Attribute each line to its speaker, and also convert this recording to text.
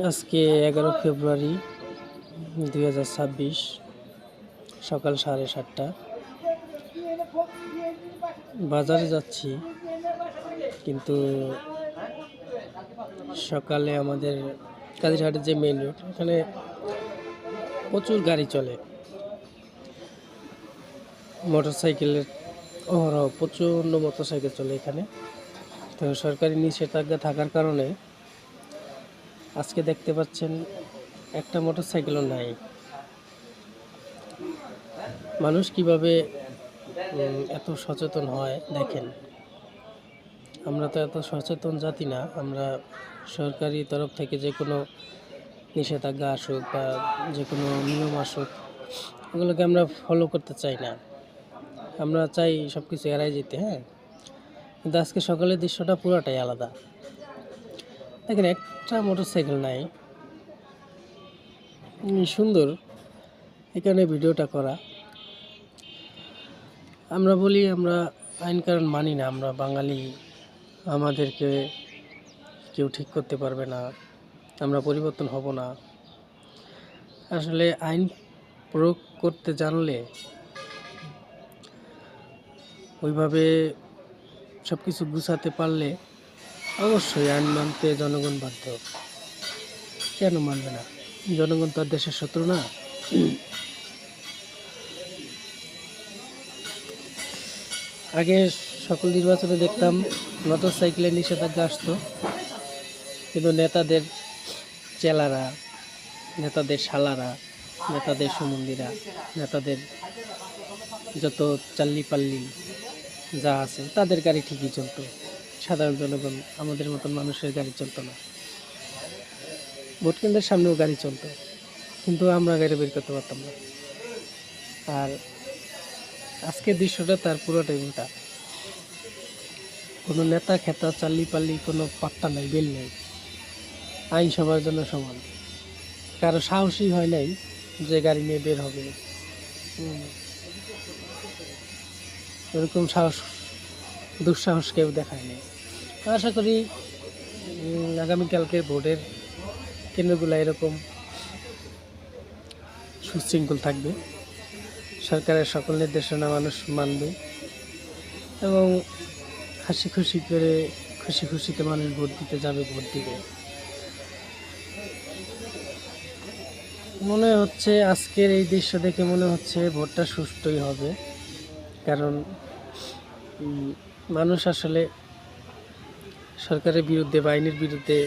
Speaker 1: আজকে 11 ফেব্রুয়ারি 2026 সকাল 7:30। বাজারে যাচ্ছি, কিন্তু সকালে আমাদের কাদিরহাটের যে মেইন রোড, এখানে প্রচুর গাড়ি চলে, মোটরসাইকেলের অহরহ প্রচণ্ড মোটরসাইকেল চলে এখানে। তো সরকারি নিষেধাজ্ঞা থাকার কারণে আজকে দেখতে পাচ্ছেন একটা মোটরসাইকেলও নাই। মানুষ কিভাবে এত সচেতন হয় দেখেন। আমরা তো এত সচেতন জাতি না। আমরা সরকারি তরফ থেকে যে কোনো নিষেধাজ্ঞা আসুক বা যে কোনো নিয়ম আসুক, ওগুলোকে আমরা ফলো করতে চাই না। আমরা চাই সব কিছু এড়াই যেতে। কিন্তু আজকে সকালের দৃশ্যটা পুরোটাই আলাদা। দেখেন, একটা মোটরসাইকেল নাই। সুন্দর এখানে ভিডিওটা করা। আমরা বলি আমরা আইন কানুন মানি না, আমরা বাঙালি, আমাদেরকে কেউ ঠিক করতে পারবে না, আমরা পরিবর্তন হব না। আসলে আইন প্রয়োগ করতে জানলে ওইভাবে সব কিছু গুছাতে পারলে অবশ্যই আইন মানতে জনগণ বাধ্য। কেন মানবে না? জনগণ তো আর দেশের শত্রু না। আগে সকল নির্বাচনে দেখতাম মোটরসাইকেলের নিষেধাজ্ঞা আসতো, কিন্তু নেতাদের চেলারা, নেতাদের শালারা, নেতাদের সুমন্দিরা, নেতাদের যত চাল্লি-পাল্লি যা আছে তাদের গাড়ি ঠিকই চলতো। সাধারণ জনগণ, আমাদের মতন মানুষের গাড়ি চলতো না। ভোট কেন্দ্রের সামনেও গাড়ি চলতো, কিন্তু আমরা গাড়ি বের করতে পারতাম না। আর আজকের দৃশ্যটা তার পুরোটাই উল্টা। কোনো নেতা খেতা চাল্লি-পাল্লি কোনো পাত্তা নাই, বেল নেই। আইন সবার জন্য সমান। কারো সাহসই হয় নাই যে গাড়ি নিয়ে বের হবে। এরকম সাহস, দুঃসাহস কেউ দেখায় নাই। আশা করি আগামীকালকে ভোটের কেন্দ্রগুলো এরকম সুশৃঙ্খল থাকবে। সরকারের সকল নির্দেশনা মানুষ মানবে এবং হাসি খুশিতে মানুষ ভোট দিতে যাবে, ভোট দিবে। মনে হচ্ছে আজকের এই দৃশ্য দেখে মনে হচ্ছে ভোটটা সুষ্ঠুই হবে। কারণ মানুষ আসলে সরকারের বিরুদ্ধে বা আইনের বিরুদ্ধে